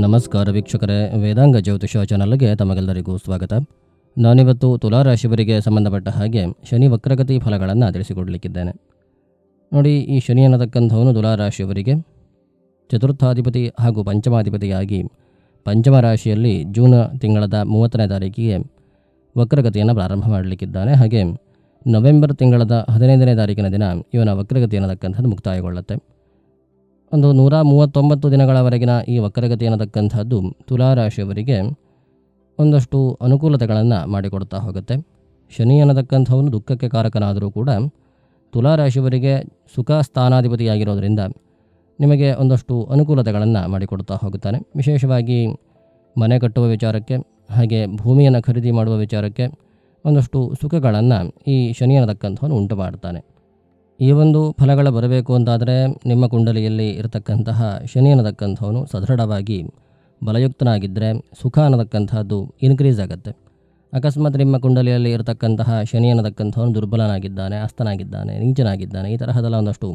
ನಮಸ್ಕಾರ ವೀಕ್ಷಕರೇ, ವೇದಾಂಗ ಜ್ಯೋತಿಷ ಚಾನಲ್ಗೆ ತಮಗೆಲ್ಲರಿಗೂ ಸ್ವಾಗತ. ನಾನಿವತ್ತು ತುಲಾರಾಶಿಯವರಿಗೆ ಸಂಬಂಧಪಟ್ಟ ಹಾಗೆ ಶನಿ ವಕ್ರಗತಿ ಫಲಗಳನ್ನು ತಿಳಿಸಿಕೊಡಲಿಕ್ಕಿದ್ದೇನೆ. ನೋಡಿ, ಈ ಶನಿ ಅನ್ನತಕ್ಕಂಥವನು ತುಲಾರಾಶಿಯವರಿಗೆ ಚತುರ್ಥಾಧಿಪತಿ ಹಾಗೂ ಪಂಚಮಾಧಿಪತಿಯಾಗಿ ಪಂಚಮ ರಾಶಿಯಲ್ಲಿ ಜೂನ್ ತಿಂಗಳದ 30ನೇ ತಾರೀಕಿಗೆ ವಕ್ರಗತಿಯನ್ನು ಪ್ರಾರಂಭ ಮಾಡಲಿಕ್ಕಿದ್ದಾನೆ. ಹಾಗೆ ನವೆಂಬರ್ ತಿಂಗಳದ 15ನೇ ತಾರೀಕಿನ ದಿನ ಇವನ ವಕ್ರಗತಿ ಅನ್ನತಕ್ಕಂಥದ್ದು ಮುಕ್ತಾಯಗೊಳ್ಳುತ್ತೆ. ಒಂದು 139 ದಿನಗಳವರೆಗಿನ ಈ ವಕ್ರಗತಿ ಅನ್ನತಕ್ಕಂಥದ್ದು ತುಲಾರಾಶಿಯವರಿಗೆ ಒಂದಷ್ಟು ಅನುಕೂಲತೆಗಳನ್ನು ಮಾಡಿಕೊಡ್ತಾ ಹೋಗುತ್ತೆ. ಶನಿ ಅನ್ನತಕ್ಕಂಥವನು ದುಃಖಕ್ಕೆ ಕಾರಕನಾದರೂ ಕೂಡ ತುಲಾರಾಶಿಯವರಿಗೆ ಸುಖ ಸ್ಥಾನಾಧಿಪತಿಯಾಗಿರೋದರಿಂದ ನಿಮಗೆ ಒಂದಷ್ಟು ಅನುಕೂಲತೆಗಳನ್ನು ಮಾಡಿಕೊಡ್ತಾ ಹೋಗುತ್ತಾನೆ. ವಿಶೇಷವಾಗಿ ಮನೆ ಕಟ್ಟುವ ವಿಚಾರಕ್ಕೆ ಹಾಗೆ ಭೂಮಿಯನ್ನು ಖರೀದಿ ಮಾಡುವ ವಿಚಾರಕ್ಕೆ ಒಂದಷ್ಟು ಸುಖಗಳನ್ನು ಈ ಶನಿ ಅನ್ನತಕ್ಕಂಥವನು ಉಂಟು ಮಾಡ್ತಾನೆ. ಈ ಒಂದು ಫಲಗಳ ಬರಬೇಕು ಅಂತಾದರೆ ನಿಮ್ಮ ಕುಂಡಲಿಯಲ್ಲಿ ಇರತಕ್ಕಂತಹ ಶನಿ ಅನ್ನತಕ್ಕಂಥವನು ಸದೃಢವಾಗಿ ಬಲಯುಕ್ತನಾಗಿದ್ದರೆ ಸುಖ ಅನ್ನತಕ್ಕಂಥದ್ದು ಇನ್ಕ್ರೀಸ್ ಆಗುತ್ತೆ. ಅಕಸ್ಮಾತ್ ನಿಮ್ಮ ಕುಂಡಲಿಯಲ್ಲಿ ಇರತಕ್ಕಂತಹ ಶನಿ ಅನ್ನತಕ್ಕಂಥವನು ದುರ್ಬಲನಾಗಿದ್ದಾನೆ, ಅಸ್ತನಾಗಿದ್ದಾನೆ, ನೀಚನಾಗಿದ್ದಾನೆ, ಈ ತರಹದೆಲ್ಲ ಒಂದಷ್ಟು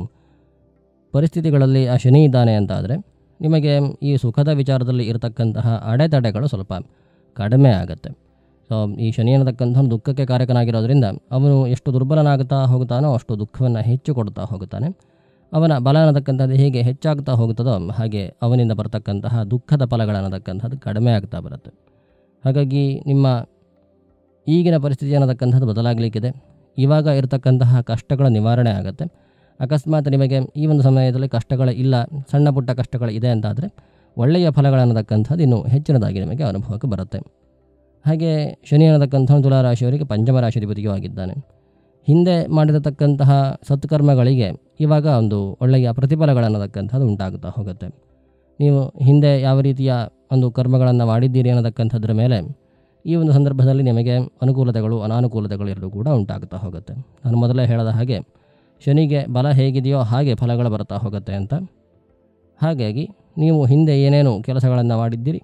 ಪರಿಸ್ಥಿತಿಗಳಲ್ಲಿ ಆ ಶನಿ ಇದ್ದಾನೆ ಅಂತಾದರೆ ನಿಮಗೆ ಈ ಸುಖದ ವಿಚಾರದಲ್ಲಿ ಇರತಕ್ಕಂತಹ ಅಡೆತಡೆಗಳು ಸ್ವಲ್ಪ ಕಡಿಮೆ ಆಗುತ್ತೆ. ಸೊ ಈ ಶನಿ ಅನ್ನತಕ್ಕಂಥವನು ದುಃಖಕ್ಕೆ ಕಾರಕನಾಗಿರೋದ್ರಿಂದ ಅವನು ಎಷ್ಟು ದುರ್ಬಲನಾಗುತ್ತಾ ಹೋಗುತ್ತಾನೋ ಅಷ್ಟು ದುಃಖವನ್ನು ಹೆಚ್ಚು ಕೊಡ್ತಾ ಹೋಗುತ್ತಾನೆ. ಅವನ ಬಲ ಅನ್ನತಕ್ಕಂಥದ್ದು ಹೇಗೆ ಹೆಚ್ಚಾಗ್ತಾ ಹೋಗುತ್ತದೋ ಹಾಗೆ ಅವನಿಂದ ಬರತಕ್ಕಂತಹ ದುಃಖದ ಫಲಗಳನ್ನತಕ್ಕಂಥದ್ದು ಕಡಿಮೆ ಆಗ್ತಾ ಬರುತ್ತೆ. ಹಾಗಾಗಿ ನಿಮ್ಮ ಈಗಿನ ಪರಿಸ್ಥಿತಿ ಅನ್ನತಕ್ಕಂಥದ್ದು ಬದಲಾಗಲಿಕ್ಕಿದೆ. ಇವಾಗ ಇರತಕ್ಕಂತಹ ಕಷ್ಟಗಳ ನಿವಾರಣೆ ಆಗುತ್ತೆ. ಅಕಸ್ಮಾತ್ ನಿಮಗೆ ಈ ಒಂದು ಸಮಯದಲ್ಲಿ ಕಷ್ಟಗಳು ಇಲ್ಲ, ಸಣ್ಣ ಪುಟ್ಟ ಕಷ್ಟಗಳು ಇದೆ ಅಂತಾದರೆ ಒಳ್ಳೆಯ ಫಲಗಳನ್ನತಕ್ಕಂಥದ್ದು ಇನ್ನೂ ಹೆಚ್ಚಿನದಾಗಿ ನಿಮಗೆ ಅನುಭವಕ್ಕೆ ಬರುತ್ತೆ. ಹಾಗೆ ಶನಿ ಅನ್ನತಕ್ಕಂಥ ತುಲಾರಾಶಿಯವರಿಗೆ ಪಂಚಮ ರಾಶಿಧಿಪತಿಯೂ ಆಗಿದ್ದಾನೆ. ಹಿಂದೆ ಮಾಡಿರತಕ್ಕಂತಹ ಸತ್ಕರ್ಮಗಳಿಗೆ ಇವಾಗ ಒಂದು ಒಳ್ಳೆಯ ಪ್ರತಿಫಲಗಳನ್ನತಕ್ಕಂಥದ್ದು ಉಂಟಾಗುತ್ತಾ ಹೋಗುತ್ತೆ. ನೀವು ಹಿಂದೆ ಯಾವ ರೀತಿಯ ಒಂದು ಕರ್ಮಗಳನ್ನು ಮಾಡಿದ್ದೀರಿ ಅನ್ನತಕ್ಕಂಥದ್ರ ಮೇಲೆ ಈ ಒಂದು ಸಂದರ್ಭದಲ್ಲಿ ನಿಮಗೆ ಅನುಕೂಲತೆಗಳು ಅನಾನುಕೂಲತೆಗಳು ಎರಡೂ ಕೂಡ ಉಂಟಾಗುತ್ತಾ ಹೋಗುತ್ತೆ. ನಾನು ಮೊದಲೇ ಹೇಳಿದ ಹಾಗೆ ಶನಿಗೆ ಬಲ ಹೇಗಿದೆಯೋ ಹಾಗೆ ಫಲಗಳು ಬರ್ತಾ ಹೋಗುತ್ತೆ ಅಂತ. ಹಾಗಾಗಿ ನೀವು ಹಿಂದೆ ಏನೇನು ಕೆಲಸಗಳನ್ನು ಮಾಡಿದ್ದೀರಿ,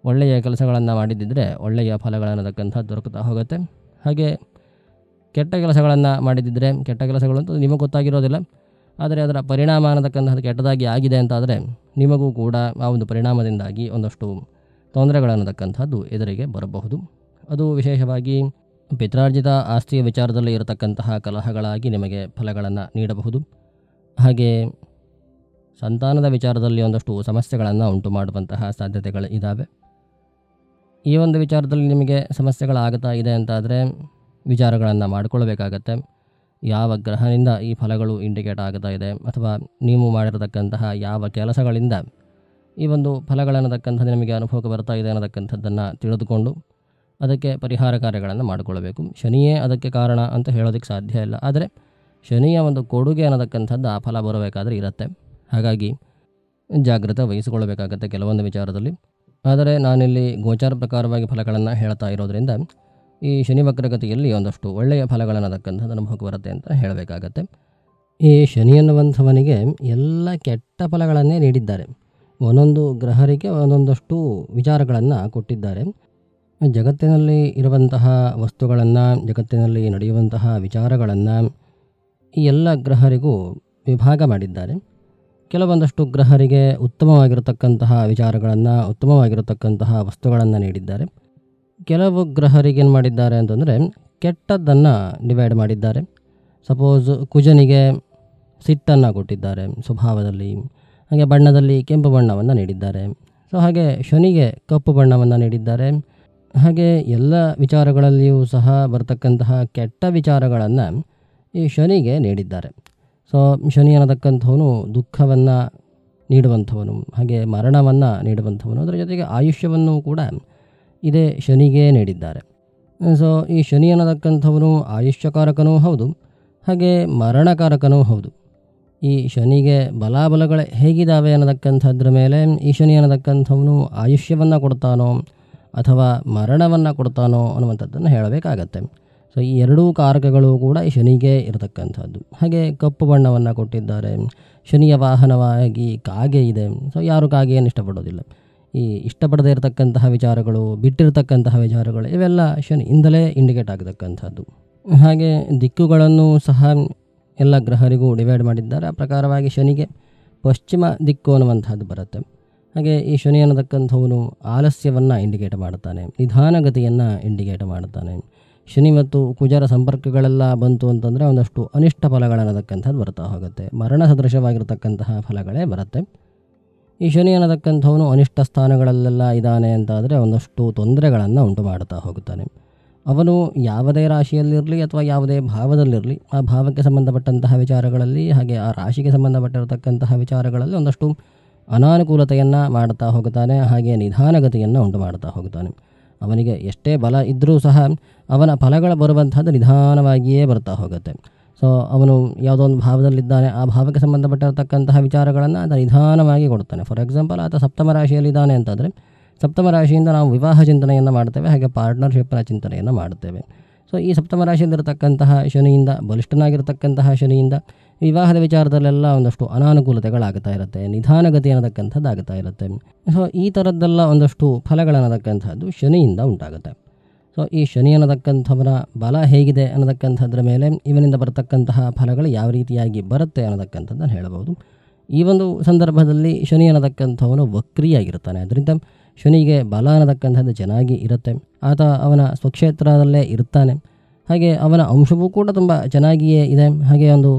ಒಳ್ಳೆಯ ಕೆಲಸಗಳನ್ನು ಮಾಡಿದ್ದಿದ್ದರೆ ಒಳ್ಳೆಯ ಫಲಗಳನ್ನತಕ್ಕಂಥದ್ದು ದೊರಕುತ್ತಾ ಹೋಗುತ್ತೆ. ಹಾಗೆ ಕೆಟ್ಟ ಕೆಲಸಗಳನ್ನು ಮಾಡಿದ್ದಿದ್ದರೆ ಕೆಟ್ಟ ಕೆಲಸಗಳು ಅಂತ ನಿಮಗೆ ಗೊತ್ತಾಗಿರೋದಿಲ್ಲ, ಆದರೆ ಅದರ ಪರಿಣಾಮ ಅನ್ನತಕ್ಕಂಥದ್ದು ಕೆಟ್ಟದಾಗಿ ಆಗಿದೆ ಅಂತಾದರೆ ನಿಮಗೂ ಕೂಡ ಆ ಒಂದು ಪರಿಣಾಮದಿಂದಾಗಿ ಒಂದಷ್ಟು ತೊಂದರೆಗಳನ್ನತಕ್ಕಂಥದ್ದು ಎದುರಿಗೆ ಬರಬಹುದು. ಅದು ವಿಶೇಷವಾಗಿ ಪಿತ್ರಾರ್ಜಿತ ಆಸ್ತಿಯ ವಿಚಾರದಲ್ಲಿ ಇರತಕ್ಕಂತಹ ಕಲಹಗಳಾಗಿ ನಿಮಗೆ ಫಲಗಳನ್ನು ನೀಡಬಹುದು. ಹಾಗೆ ಸಂತಾನದ ವಿಚಾರದಲ್ಲಿ ಒಂದಷ್ಟು ಸಮಸ್ಯೆಗಳನ್ನು ಉಂಟು ಮಾಡುವಂತಹ ಸಾಧ್ಯತೆಗಳು ಇದ್ದಾವೆ. ಈ ಒಂದು ವಿಚಾರದಲ್ಲಿ ನಿಮಗೆ ಸಮಸ್ಯೆಗಳಾಗುತ್ತಾ ಇದೆ ಅಂತಾದರೆ ವಿಚಾರಗಳನ್ನು ಮಾಡಿಕೊಳ್ಳಬೇಕಾಗತ್ತೆ. ಯಾವ ಗ್ರಹದಿಂದ ಈ ಫಲಗಳು ಇಂಡಿಕೇಟ್ ಆಗುತ್ತಾ ಇದೆ ಅಥವಾ ನೀವು ಮಾಡಿರತಕ್ಕಂತಹ ಯಾವ ಕೆಲಸಗಳಿಂದ ಈ ಒಂದು ಫಲಗಳನ್ನತಕ್ಕಂಥದ್ದು ನಿಮಗೆ ಅನುಭವಕ್ಕೆ ಬರ್ತಾ ಇದೆ ಅನ್ನತಕ್ಕಂಥದ್ದನ್ನು ತಿಳಿದುಕೊಂಡು ಅದಕ್ಕೆ ಪರಿಹಾರ ಕಾರ್ಯಗಳನ್ನು ಮಾಡಿಕೊಳ್ಳಬೇಕು. ಶನಿಯೇ ಅದಕ್ಕೆ ಕಾರಣ ಅಂತ ಹೇಳೋದಕ್ಕೆ ಸಾಧ್ಯ ಇಲ್ಲ, ಆದರೆ ಶನಿಯ ಒಂದು ಕೊಡುಗೆ ಅನ್ನತಕ್ಕಂಥದ್ದು ಆ ಫಲ ಬರಬೇಕಾದ್ರೆ ಇರುತ್ತೆ. ಹಾಗಾಗಿ ಜಾಗ್ರತೆ ವಹಿಸಿಕೊಳ್ಳಬೇಕಾಗತ್ತೆ ಕೆಲವೊಂದು ವಿಚಾರದಲ್ಲಿ. ಆದರೆ ನಾನಿಲ್ಲಿ ಗೋಚಾರ ಪ್ರಕಾರವಾಗಿ ಫಲಗಳನ್ನು ಹೇಳ್ತಾ ಇರೋದರಿಂದ ಈ ಶನಿ ವಕ್ರಗತಿಯಲ್ಲಿ ಒಂದಷ್ಟು ಒಳ್ಳೆಯ ಫಲಗಳನ್ನತಕ್ಕಂಥದ್ದು ಅನುಭವಕ್ಕೆ ಬರುತ್ತೆ ಅಂತ ಹೇಳಬೇಕಾಗತ್ತೆ. ಈ ಶನಿ ಅನ್ನುವಂಥವನಿಗೆ ಎಲ್ಲ ಕೆಟ್ಟ ಫಲಗಳನ್ನೇ ನೀಡಿದ್ದಾರೆ. ಒಂದೊಂದು ಗ್ರಹರಿಗೆ ಒಂದೊಂದಷ್ಟು ವಿಚಾರಗಳನ್ನು ಕೊಟ್ಟಿದ್ದಾರೆ. ಜಗತ್ತಿನಲ್ಲಿ ಇರುವಂತಹ ವಸ್ತುಗಳನ್ನು, ಜಗತ್ತಿನಲ್ಲಿ ನಡೆಯುವಂತಹ ವಿಚಾರಗಳನ್ನು ಈ ಎಲ್ಲ ಗ್ರಹರಿಗೂ ವಿಭಾಗ ಮಾಡಿದ್ದಾರೆ. ಕೆಲವೊಂದಷ್ಟು ಗ್ರಹರಿಗೆ ಉತ್ತಮವಾಗಿರತಕ್ಕಂತಹ ವಿಚಾರಗಳನ್ನು, ಉತ್ತಮವಾಗಿರತಕ್ಕಂತಹ ವಸ್ತುಗಳನ್ನು ನೀಡಿದ್ದಾರೆ. ಕೆಲವು ಗ್ರಹರಿಗೆ ಏನು ಮಾಡಿದ್ದಾರೆ ಅಂತಂದರೆ ಕೆಟ್ಟದ್ದನ್ನು ಡಿವೈಡ್ ಮಾಡಿದ್ದಾರೆ. ಸಪೋಸ್ ಕುಜನಿಗೆ ಸಿಟ್ಟನ್ನು ಕೊಟ್ಟಿದ್ದಾರೆ ಸ್ವಭಾವದಲ್ಲಿ, ಹಾಗೆ ಬಣ್ಣದಲ್ಲಿ ಕೆಂಪು ಬಣ್ಣವನ್ನು ನೀಡಿದ್ದಾರೆ. ಸೊ ಹಾಗೆ ಶನಿಗೆ ಕಪ್ಪು ಬಣ್ಣವನ್ನು ನೀಡಿದ್ದಾರೆ. ಹಾಗೆ ಎಲ್ಲ ವಿಚಾರಗಳಲ್ಲಿಯೂ ಸಹ ಬರ್ತಕ್ಕಂತಹ ಕೆಟ್ಟ ವಿಚಾರಗಳನ್ನು ಈ ಶನಿಗೆ ನೀಡಿದ್ದಾರೆ. ಸೊ ಶನಿ ಅನ್ನತಕ್ಕಂಥವನು ದುಃಖವನ್ನು ನೀಡುವಂಥವನು, ಹಾಗೆ ಮರಣವನ್ನು ನೀಡುವಂಥವನು, ಅದರ ಜೊತೆಗೆ ಆಯುಷ್ಯವನ್ನು ಕೂಡ ಇದೇ ಶನಿಗೆ ನೀಡಿದ್ದಾರೆ. ಸೊ ಈ ಶನಿ ಅನ್ನತಕ್ಕಂಥವನು ಆಯುಷ್ಯಕಾರಕನೂ ಹೌದು, ಹಾಗೆ ಮರಣಕಾರಕನೂ ಹೌದು. ಈ ಶನಿಗೆ ಬಲಾಬಲಗಳು ಹೇಗಿದ್ದಾವೆ ಅನ್ನತಕ್ಕಂಥದ್ರ ಮೇಲೆ ಈ ಶನಿ ಅನ್ನತಕ್ಕಂಥವನು ಆಯುಷ್ಯವನ್ನು ಕೊಡ್ತಾನೋ ಅಥವಾ ಮರಣವನ್ನು ಕೊಡ್ತಾನೋ ಅನ್ನುವಂಥದ್ದನ್ನು ಹೇಳಬೇಕಾಗತ್ತೆ. ಸೊ ಈ ಎರಡೂ ಕಾರಕಗಳು ಕೂಡ ಈ ಶನಿಗೆ ಇರತಕ್ಕಂಥದ್ದು. ಹಾಗೆ ಕಪ್ಪು ಬಣ್ಣವನ್ನು ಕೊಟ್ಟಿದ್ದಾರೆ. ಶನಿಯ ವಾಹನವಾಗಿ ಕಾಗೆ ಇದೆ. ಸೊ ಯಾರು ಕಾಗೆಯನ್ನು ಇಷ್ಟಪಡೋದಿಲ್ಲ. ಈ ಇಷ್ಟಪಡದೇ ಇರತಕ್ಕಂತಹ ವಿಚಾರಗಳು, ಬಿಟ್ಟಿರತಕ್ಕಂತಹ ವಿಚಾರಗಳು ಇವೆಲ್ಲ ಶನಿಯಿಂದಲೇ ಇಂಡಿಕೇಟ್ ಆಗತಕ್ಕಂಥದ್ದು. ಹಾಗೆ ದಿಕ್ಕುಗಳನ್ನು ಸಹ ಎಲ್ಲ ಗ್ರಹರಿಗೂ ಡಿವೈಡ್ ಮಾಡಿದ್ದಾರೆ. ಆ ಪ್ರಕಾರವಾಗಿ ಶನಿಗೆ ಪಶ್ಚಿಮ ದಿಕ್ಕು ಅನ್ನುವಂಥದ್ದು ಬರುತ್ತೆ. ಹಾಗೆ ಈ ಶನಿ ಅನ್ನತಕ್ಕಂಥವನು ಆಲಸ್ಯವನ್ನು ಇಂಡಿಕೇಟ್ ಮಾಡ್ತಾನೆ, ನಿಧಾನಗತಿಯನ್ನು ಇಂಡಿಕೇಟ್ ಮಾಡ್ತಾನೆ. ಶನಿ ಮತ್ತು ಕುಜರ ಸಂಪರ್ಕಗಳೆಲ್ಲ ಬಂತು ಅಂತಂದರೆ ಒಂದಷ್ಟು ಅನಿಷ್ಟ ಫಲಗಳನ್ನತಕ್ಕಂಥದ್ದು ಬರ್ತಾ ಹೋಗುತ್ತೆ, ಮರಣ ಸದೃಶವಾಗಿರ್ತಕ್ಕಂತಹ ಫಲಗಳೇ ಬರುತ್ತೆ. ಈ ಶನಿ ಅನ್ನತಕ್ಕಂಥವನು ಅನಿಷ್ಟ ಸ್ಥಾನಗಳಲ್ಲೆಲ್ಲ ಇದ್ದಾನೆ ಅಂತಾದರೆ ಒಂದಷ್ಟು ತೊಂದರೆಗಳನ್ನು ಉಂಟು ಮಾಡ್ತಾ ಹೋಗುತ್ತಾನೆ. ಅವನು ಯಾವುದೇ ರಾಶಿಯಲ್ಲಿರಲಿ ಅಥವಾ ಯಾವುದೇ ಭಾವದಲ್ಲಿರಲಿ, ಆ ಭಾವಕ್ಕೆ ಸಂಬಂಧಪಟ್ಟಂತಹ ವಿಚಾರಗಳಲ್ಲಿ ಹಾಗೆ ಆ ರಾಶಿಗೆ ಸಂಬಂಧಪಟ್ಟಿರತಕ್ಕಂತಹ ವಿಚಾರಗಳಲ್ಲಿ ಒಂದಷ್ಟು ಅನಾನುಕೂಲತೆಯನ್ನು ಮಾಡ್ತಾ ಹೋಗುತ್ತಾನೆ, ಹಾಗೆ ನಿಧಾನಗತಿಯನ್ನು ಉಂಟು ಮಾಡ್ತಾ ಹೋಗುತ್ತಾನೆ. ಅವನಿಗೆ ಎಷ್ಟೇ ಬಲ ಇದ್ದರೂ ಸಹ ಅವನ ಫಲಗಳು ಬರುವಂಥದ್ದು ನಿಧಾನವಾಗಿಯೇ ಬರ್ತಾ ಹೋಗುತ್ತೆ. ಸೊ ಅವನು ಯಾವುದೋ ಒಂದು ಭಾವದಲ್ಲಿದ್ದಾನೆ, ಆ ಭಾವಕ್ಕೆ ಸಂಬಂಧಪಟ್ಟಿರತಕ್ಕಂತಹ ವಿಚಾರಗಳನ್ನು ಆತ ನಿಧಾನವಾಗಿ ಕೊಡ್ತಾನೆ. ಫಾರ್ ಎಕ್ಸಾಂಪಲ್, ಆತ ಸಪ್ತಮ ರಾಶಿಯಲ್ಲಿದ್ದಾನೆ ಅಂತಂದರೆ ಸಪ್ತಮ ರಾಶಿಯಿಂದ ನಾವು ವಿವಾಹ ಚಿಂತನೆಯನ್ನು ಮಾಡ್ತೇವೆ, ಹಾಗೆ ಪಾರ್ಟ್ನರ್ಶಿಪ್ನ ಚಿಂತನೆಯನ್ನು ಮಾಡುತ್ತೇವೆ. ಸೊ ಈ ಸಪ್ತಮ ರಾಶಿಯಲ್ಲಿರತಕ್ಕಂತಹ ಶನಿಯಿಂದ, ಬಲಿಷ್ಠನಾಗಿರ್ತಕ್ಕಂತಹ ಶನಿಯಿಂದ ವಿವಾಹದ ವಿಚಾರದಲ್ಲೆಲ್ಲ ಒಂದಷ್ಟು ಅನಾನುಕೂಲತೆಗಳಾಗ್ತಾ ಇರುತ್ತೆ, ನಿಧಾನಗತಿ ಅನ್ನತಕ್ಕಂಥದ್ದು ಆಗ್ತಾ ಇರುತ್ತೆ. ಸೊ ಈ ಥರದ್ದೆಲ್ಲ ಒಂದಷ್ಟು ಫಲಗಳನ್ನತಕ್ಕಂಥದ್ದು ಶನಿಯಿಂದ ಉಂಟಾಗುತ್ತೆ. ಸೊ ಈ ಶನಿ ಅನ್ನತಕ್ಕಂಥವನ ಬಲ ಹೇಗಿದೆ ಅನ್ನತಕ್ಕಂಥದ್ರ ಮೇಲೆ ಇವನಿಂದ ಬರತಕ್ಕಂತಹ ಫಲಗಳು ಯಾವ ರೀತಿಯಾಗಿ ಬರುತ್ತೆ ಅನ್ನತಕ್ಕಂಥದ್ದನ್ನು ಹೇಳಬಹುದು. ಈ ಒಂದು ಸಂದರ್ಭದಲ್ಲಿ ಶನಿ ಅನ್ನತಕ್ಕಂಥವನು ವಕ್ರಿಯಾಗಿರ್ತಾನೆ, ಅದರಿಂದ ಶನಿಗೆ ಬಲ ಅನ್ನತಕ್ಕಂಥದ್ದು ಚೆನ್ನಾಗಿ ಇರುತ್ತೆ. ಆತ ಅವನ ಸ್ವಕ್ಷೇತ್ರದಲ್ಲೇ ಇರ್ತಾನೆ, ಹಾಗೆ ಅವನ ಅಂಶವೂ ಕೂಡ ತುಂಬ ಚೆನ್ನಾಗಿಯೇ ಇದೆ. ಹಾಗೆ ಒಂದು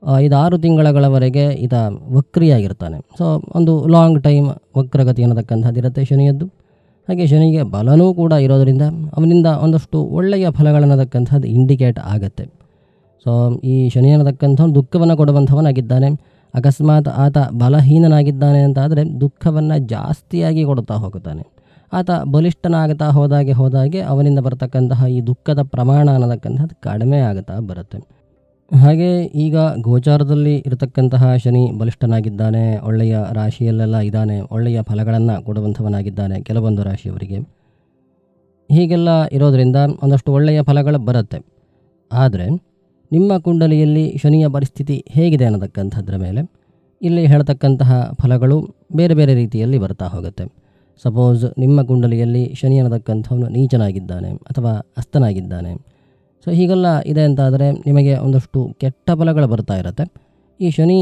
5-6 ತಿಂಗಳವರೆಗೆ ಈತ ವಕ್ರಿಯಾಗಿರ್ತಾನೆ. ಸೊ ಒಂದು ಲಾಂಗ್ ಟೈಮ್ ವಕ್ರಗತಿ ಅನ್ನತಕ್ಕಂಥದ್ದು ಇರುತ್ತೆ ಶನಿಯದ್ದು. ಹಾಗೆ ಶನಿಗೆ ಬಲನೂ ಕೂಡ ಇರೋದರಿಂದ ಅವನಿಂದ ಒಂದಷ್ಟು ಒಳ್ಳೆಯ ಫಲಗಳನ್ನತಕ್ಕಂಥದ್ದು ಇಂಡಿಕೇಟ್ ಆಗುತ್ತೆ. ಸೊ ಈ ಶನಿ ಅನ್ನತಕ್ಕಂಥವ್ನು ದುಃಖವನ್ನು ಕೊಡುವಂಥವನಾಗಿದ್ದಾನೆ. ಅಕಸ್ಮಾತ್ ಆತ ಬಲಹೀನನಾಗಿದ್ದಾನೆ ಅಂತಾದರೆ ದುಃಖವನ್ನು ಜಾಸ್ತಿಯಾಗಿ ಕೊಡುತ್ತಾ ಹೋಗುತ್ತಾನೆ. ಆತ ಬಲಿಷ್ಠನಾಗುತ್ತಾ ಹೋದಾಗೆ ಅವನಿಂದ ಬರತಕ್ಕಂತಹ ಈ ದುಃಖದ ಪ್ರಮಾಣ ಅನ್ನತಕ್ಕಂಥದ್ದು ಕಡಿಮೆ ಆಗುತ್ತಾ ಬರುತ್ತೆ. ಹಾಗೆ ಈಗ ಗೋಚಾರದಲ್ಲಿ ಇರತಕ್ಕಂತಹ ಶನಿ ಬಲಿಷ್ಠನಾಗಿದ್ದಾನೆ, ಒಳ್ಳೆಯ ರಾಶಿಯಲ್ಲೆಲ್ಲ ಇದ್ದಾನೆ, ಒಳ್ಳೆಯ ಫಲಗಳನ್ನು ಕೊಡುವಂಥವನಾಗಿದ್ದಾನೆ ಕೆಲವೊಂದು ರಾಶಿಯವರಿಗೆ. ಹೀಗೆಲ್ಲ ಇರೋದರಿಂದ ಒಂದಷ್ಟು ಒಳ್ಳೆಯ ಫಲಗಳು ಬರುತ್ತೆ. ಆದರೆ ನಿಮ್ಮ ಕುಂಡಲಿಯಲ್ಲಿ ಶನಿಯ ಪರಿಸ್ಥಿತಿ ಹೇಗಿದೆ ಅನ್ನತಕ್ಕಂಥದ್ರ ಮೇಲೆ ಇಲ್ಲಿ ಹೇಳ್ತಕ್ಕಂತಹ ಫಲಗಳು ಬೇರೆ ಬೇರೆ ರೀತಿಯಲ್ಲಿ ಬರ್ತಾ ಹೋಗುತ್ತೆ. ಸಪೋಸ್ ನಿಮ್ಮ ಕುಂಡಲಿಯಲ್ಲಿ ಶನಿ ಅನ್ನತಕ್ಕಂಥವನು ನೀಚನಾಗಿದ್ದಾನೆ ಅಥವಾ ಅಸ್ತನಾಗಿದ್ದಾನೆ. ಸೊ ಹೀಗೆಲ್ಲ ಇದೆ ಅಂತಾದರೆ ನಿಮಗೆ ಒಂದಷ್ಟು ಕೆಟ್ಟ ಫಲಗಳು ಬರ್ತಾ ಇರುತ್ತೆ. ಈ ಶನಿ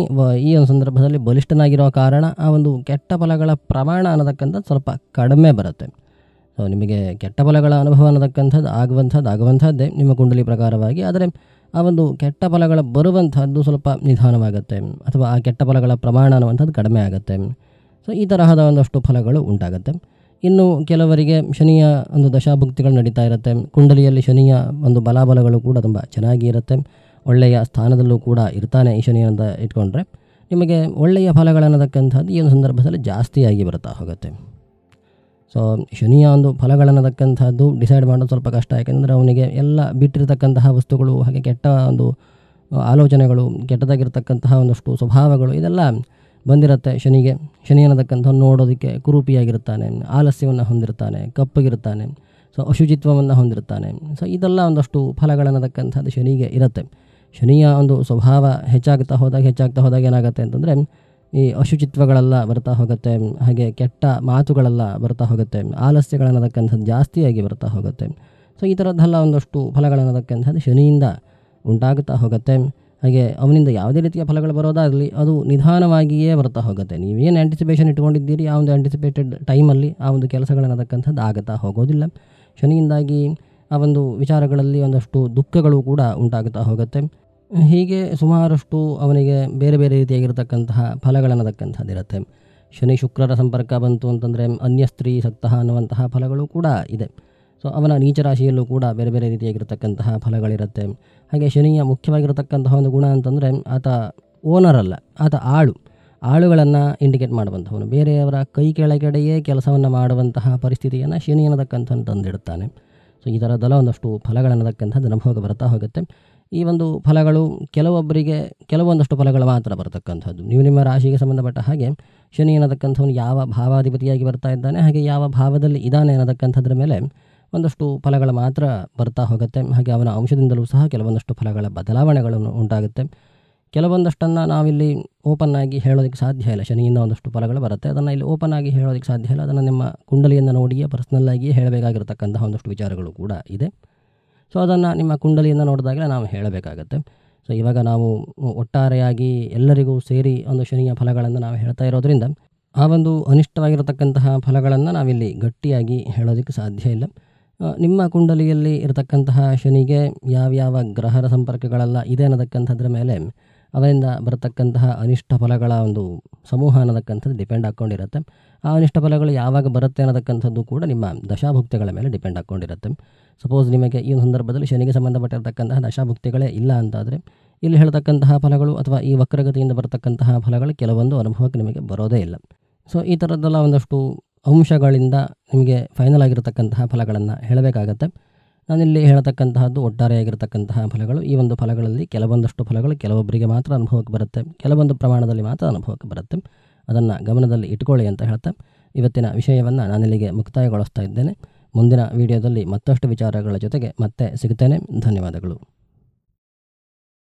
ಈ ಒಂದು ಸಂದರ್ಭದಲ್ಲಿ ಬಲಿಷ್ಠನಾಗಿರೋ ಕಾರಣ ಆ ಒಂದು ಕೆಟ್ಟ ಫಲಗಳ ಪ್ರಮಾಣ ಅನ್ನತಕ್ಕಂಥದ್ದು ಸ್ವಲ್ಪ ಕಡಿಮೆ ಬರುತ್ತೆ. ಸೊ ನಿಮಗೆ ಕೆಟ್ಟ ಫಲಗಳ ಅನುಭವ ಅನ್ನತಕ್ಕಂಥದ್ದು ಆಗುವಂಥದ್ದೇ ನಿಮ್ಮ ಕುಂಡಲಿ ಪ್ರಕಾರವಾಗಿ. ಆದರೆ ಆ ಒಂದು ಕೆಟ್ಟ ಫಲಗಳ ಬರುವಂಥದ್ದು ಸ್ವಲ್ಪ ನಿಧಾನವಾಗುತ್ತೆ, ಅಥವಾ ಆ ಕೆಟ್ಟ ಫಲಗಳ ಪ್ರಮಾಣ ಅನ್ನುವಂಥದ್ದು ಕಡಿಮೆ ಆಗುತ್ತೆ. ಸೊ ಈ ತರಹದ ಒಂದಷ್ಟು ಫಲಗಳು ಉಂಟಾಗುತ್ತೆ. ಇನ್ನು ಕೆಲವರಿಗೆ ಶನಿಯ ಒಂದು ದಶಾಭುಕ್ತಿಗಳು ನಡೀತಾ ಇರುತ್ತೆ. ಕುಂಡಲಿಯಲ್ಲಿ ಶನಿಯ ಒಂದು ಬಲಾಬಲಗಳು ಕೂಡ ತುಂಬ ಚೆನ್ನಾಗಿ ಇರುತ್ತೆ, ಒಳ್ಳೆಯ ಸ್ಥಾನದಲ್ಲೂ ಕೂಡ ಇರ್ತಾನೆ ಈ ಶನಿ ಅಂತ ಇಟ್ಕೊಂಡ್ರೆ ನಿಮಗೆ ಒಳ್ಳೆಯ ಫಲಗಳನ್ನತಕ್ಕಂಥದ್ದು ಈ ಒಂದು ಸಂದರ್ಭದಲ್ಲಿ ಜಾಸ್ತಿಯಾಗಿ ಬರ್ತಾ ಹೋಗುತ್ತೆ. ಸೊ ಶನಿಯ ಒಂದು ಫಲಗಳನ್ನತಕ್ಕಂಥದ್ದು ಡಿಸೈಡ್ ಮಾಡೋದು ಸ್ವಲ್ಪ ಕಷ್ಟ, ಯಾಕೆಂದರೆ ಅವನಿಗೆ ಎಲ್ಲ ಬಿಟ್ಟಿರ್ತಕ್ಕಂತಹ ವಸ್ತುಗಳು, ಹಾಗೆ ಕೆಟ್ಟ ಒಂದು ಆಲೋಚನೆಗಳು, ಕೆಟ್ಟದಾಗಿರ್ತಕ್ಕಂತಹ ಒಂದಷ್ಟು ಸ್ವಭಾವಗಳು ಇದೆಲ್ಲ ಬಂದಿರುತ್ತೆ ಶನಿಗೆ. ಶನಿ ಅನ್ನತಕ್ಕಂಥವ್ನು ನೋಡೋದಕ್ಕೆ ಕುರೂಪಿಯಾಗಿರ್ತಾನೆ, ಆಲಸ್ಯವನ್ನು ಹೊಂದಿರ್ತಾನೆ, ಕಪ್ಪಗಿರ್ತಾನೆ, ಸೊ ಅಶುಚಿತ್ವವನ್ನು ಹೊಂದಿರ್ತಾನೆ. ಸೊ ಇದೆಲ್ಲ ಒಂದಷ್ಟು ಫಲಗಳನ್ನತಕ್ಕಂಥದ್ದು ಶನಿಗೆ ಇರುತ್ತೆ. ಶನಿಯ ಒಂದು ಸ್ವಭಾವ ಹೆಚ್ಚಾಗ್ತಾ ಹೋದಾಗ ಏನಾಗುತ್ತೆ ಅಂತಂದರೆ ಈ ಅಶುಚಿತ್ವಗಳೆಲ್ಲ ಬರ್ತಾ ಹೋಗುತ್ತೆ, ಹಾಗೆ ಕೆಟ್ಟ ಮಾತುಗಳೆಲ್ಲ ಬರ್ತಾ ಹೋಗುತ್ತೆ, ಆಲಸ್ಯಗಳನ್ನತಕ್ಕಂಥದ್ದು ಜಾಸ್ತಿಯಾಗಿ ಬರ್ತಾ ಹೋಗುತ್ತೆ. ಸೊ ಈ ಥರದ್ದೆಲ್ಲ ಒಂದಷ್ಟು ಫಲಗಳನ್ನತಕ್ಕಂಥದ್ದು ಶನಿಯಿಂದ ಉಂಟಾಗುತ್ತಾ ಹೋಗುತ್ತೆ. ಹಾಗೆ ಅವನಿಂದ ಯಾವುದೇ ರೀತಿಯ ಫಲಗಳು ಬರೋದಾಗಲಿ ಅದು ನಿಧಾನವಾಗಿಯೇ ಬರ್ತಾ ಹೋಗುತ್ತೆ. ನೀವೇನು ಆ್ಯಂಟಿಸಿಪೇಷನ್ ಇಟ್ಕೊಂಡಿದ್ದೀರಿ ಆ ಒಂದು ಆ್ಯಂಟಿಸಿಪೇಟೆಡ್ ಟೈಮಲ್ಲಿ ಆ ಒಂದು ಕೆಲಸಗಳನ್ನತಕ್ಕಂಥದ್ದು ಆಗುತ್ತಾ ಹೋಗೋದಿಲ್ಲ. ಶನಿಯಿಂದಾಗಿ ಆ ಒಂದು ವಿಚಾರಗಳಲ್ಲಿ ಒಂದಷ್ಟು ದುಃಖಗಳು ಕೂಡ ಉಂಟಾಗುತ್ತಾ ಹೋಗುತ್ತೆ. ಹೀಗೆ ಸುಮಾರಷ್ಟು ಅವನಿಗೆ ಬೇರೆ ಬೇರೆ ರೀತಿಯಾಗಿರ್ತಕ್ಕಂತಹ ಫಲಗಳನ್ನತಕ್ಕಂಥದ್ದು ಇರುತ್ತೆ. ಶನಿ ಶುಕ್ರರ ಸಂಪರ್ಕ ಬಂತು ಅಂತಂದರೆ ಅನ್ಯ ಸ್ತ್ರೀ ಸಕ್ತಃ ಅನ್ನುವಂತಹ ಫಲಗಳು ಕೂಡ ಇದೆ. ಸೊ ಅವನ ನೀಚ ರಾಶಿಯಲ್ಲೂ ಕೂಡ ಬೇರೆ ಬೇರೆ ರೀತಿಯಾಗಿರ್ತಕ್ಕಂತಹ ಫಲಗಳಿರುತ್ತೆ. ಹಾಗೆ ಶನಿಯ ಮುಖ್ಯವಾಗಿರತಕ್ಕಂತಹ ಒಂದು ಗುಣ ಅಂತಂದರೆ ಆತ ಓನರ್ ಅಲ್ಲ, ಆತ ಆಳುಗಳನ್ನು ಇಂಡಿಕೇಟ್ ಮಾಡುವಂಥವನು. ಬೇರೆಯವರ ಕೈ ಕೆಳಗಡೆಯೇ ಕೆಲಸವನ್ನು ಮಾಡುವಂತಹ ಪರಿಸ್ಥಿತಿಯನ್ನು ಶನಿ ಅನ್ನತಕ್ಕಂಥದ್ದು ತಂದಿಡುತ್ತಾನೆ. ಸೊ ಈ ಥರದ್ದೆಲ್ಲ ಒಂದಷ್ಟು ಫಲಗಳನ್ನತಕ್ಕಂಥದ್ದು ಅನುಭವಕ್ಕೆ ಬರ್ತಾ ಹೋಗುತ್ತೆ. ಈ ಒಂದು ಫಲಗಳು ಕೆಲವೊಬ್ಬರಿಗೆ ಕೆಲವೊಂದಷ್ಟು ಫಲಗಳು ಮಾತ್ರ ಬರತಕ್ಕಂಥದ್ದು. ನೀವು ನಿಮ್ಮ ರಾಶಿಗೆ ಸಂಬಂಧಪಟ್ಟ ಹಾಗೆ ಶನಿ ಅನ್ನತಕ್ಕಂಥವನು ಯಾವ ಭಾವಾಧಿಪತಿಯಾಗಿ ಬರ್ತಾ ಇದ್ದಾನೆ, ಹಾಗೆ ಯಾವ ಭಾವದಲ್ಲಿ ಇದ್ದಾನೆ ಅನ್ನತಕ್ಕಂಥದ್ರ ಮೇಲೆ ಒಂದಷ್ಟು ಫಲಗಳು ಮಾತ್ರ ಬರ್ತಾ ಹೋಗುತ್ತೆ. ಹಾಗೆ ಅವನ ಅಂಶದಿಂದಲೂ ಸಹ ಕೆಲವೊಂದಷ್ಟು ಫಲಗಳ ಬದಲಾವಣೆಗಳನ್ನು ಉಂಟಾಗುತ್ತೆ. ಕೆಲವೊಂದಷ್ಟನ್ನು ನಾವಿಲ್ಲಿ ಓಪನ್ ಆಗಿ ಹೇಳೋದಕ್ಕೆ ಸಾಧ್ಯ ಇಲ್ಲ. ಶನಿಯಿಂದ ಒಂದಷ್ಟು ಫಲಗಳು ಬರುತ್ತೆ, ಅದನ್ನು ಇಲ್ಲಿ ಓಪನ್ ಆಗಿ ಹೇಳೋದಕ್ಕೆ ಸಾಧ್ಯ ಇಲ್ಲ. ಅದನ್ನು ನಿಮ್ಮ ಕುಂಡಲಿಯನ್ನು ನೋಡಿಯೇ ಪರ್ಸ್ನಲ್ಲಾಗಿಯೇ ಹೇಳಬೇಕಾಗಿರ್ತಕ್ಕಂತಹ ಒಂದಷ್ಟು ವಿಚಾರಗಳು ಕೂಡ ಇದೆ. ಸೊ ಅದನ್ನು ನಿಮ್ಮ ಕುಂಡಲಿಯನ್ನು ನೋಡಿದಾಗಲೇ ನಾವು ಹೇಳಬೇಕಾಗತ್ತೆ. ಸೊ ಇವಾಗ ನಾವು ಒಟ್ಟಾರೆಯಾಗಿ ಎಲ್ಲರಿಗೂ ಸೇರಿ ಒಂದು ಶನಿಯ ಫಲಗಳನ್ನು ನಾವು ಹೇಳ್ತಾ ಇರೋದ್ರಿಂದ ಆ ಒಂದು ಅನಿಷ್ಟವಾಗಿರತಕ್ಕಂತಹ ಫಲಗಳನ್ನು ನಾವಿಲ್ಲಿ ಗಟ್ಟಿಯಾಗಿ ಹೇಳೋದಕ್ಕೆ ಸಾಧ್ಯ ಇಲ್ಲ. ನಿಮ್ಮ ಕುಂಡಲಿಯಲ್ಲಿ ಇರತಕ್ಕಂತಹ ಶನಿಗೆ ಯಾವ್ಯಾವ ಗ್ರಹರ ಸಂಪರ್ಕಗಳೆಲ್ಲ ಇದೆ ಅನ್ನತಕ್ಕಂಥದ್ರ ಮೇಲೆ ಅವರಿಂದ ಬರತಕ್ಕಂತಹ ಅನಿಷ್ಟ ಫಲಗಳ ಒಂದು ಸಮೂಹ ಅನ್ನತಕ್ಕಂಥದ್ದು ಡಿಪೆಂಡ್ ಹಾಕ್ಕೊಂಡಿರುತ್ತೆ. ಆ ಅನಿಷ್ಟ ಫಲಗಳು ಯಾವಾಗ ಬರುತ್ತೆ ಅನ್ನತಕ್ಕಂಥದ್ದು ಕೂಡ ನಿಮ್ಮ ದಶಾಭುಕ್ತಿಗಳ ಮೇಲೆ ಡಿಪೆಂಡ್ ಹಾಕ್ಕೊಂಡಿರುತ್ತೆ. ಸಪೋಸ್ ನಿಮಗೆ ಈ ಸಂದರ್ಭದಲ್ಲಿ ಶನಿಗೆ ಸಂಬಂಧಪಟ್ಟಿರತಕ್ಕಂತಹ ದಶಾಭುಕ್ತಿಗಳೇ ಇಲ್ಲ ಅಂತಾದರೆ ಇಲ್ಲಿ ಹೇಳ್ತಕ್ಕಂತಹ ಫಲಗಳು ಅಥವಾ ಈ ವಕ್ರಗತಿಯಿಂದ ಬರತಕ್ಕಂತಹ ಫಲಗಳು ಕೆಲವೊಂದು ಅನುಭವಕ್ಕೆ ನಿಮಗೆ ಬರೋದೇ ಇಲ್ಲ. ಸೊ ಈ ಥರದ್ದೆಲ್ಲ ಒಂದಷ್ಟು ಅಂಶಗಳಿಂದ ನಿಮಗೆ ಫೈನಲ್ ಆಗಿರತಕ್ಕಂತಹ ಫಲಗಳನ್ನು ಹೇಳಬೇಕಾಗತ್ತೆ. ನಾನಿಲ್ಲಿ ಹೇಳ್ತಕ್ಕಂತಹದ್ದು ಒಟ್ಟಾರೆಯಾಗಿರ್ತಕ್ಕಂತಹ ಫಲಗಳು. ಈ ಒಂದು ಫಲಗಳಲ್ಲಿ ಕೆಲವೊಂದಷ್ಟು ಫಲಗಳು ಕೆಲವೊಬ್ಬರಿಗೆ ಮಾತ್ರ ಅನುಭವಕ್ಕೆ ಬರುತ್ತೆ, ಕೆಲವೊಂದು ಪ್ರಮಾಣದಲ್ಲಿ ಮಾತ್ರ ಅನುಭವಕ್ಕೆ ಬರುತ್ತೆ. ಅದನ್ನು ಗಮನದಲ್ಲಿ ಇಟ್ಕೊಳ್ಳಿ ಅಂತ ಹೇಳ್ತಾ ಇವತ್ತಿನ ವಿಷಯವನ್ನು ನಾನಿಲ್ಲಿಗೆ ಮುಕ್ತಾಯಗೊಳಿಸ್ತಾ ಇದ್ದೇನೆ. ಮುಂದಿನ ವಿಡಿಯೋದಲ್ಲಿ ಮತ್ತಷ್ಟು ವಿಚಾರಗಳ ಜೊತೆಗೆ ಮತ್ತೆ ಸಿಗುತ್ತೇನೆ. ಧನ್ಯವಾದಗಳು.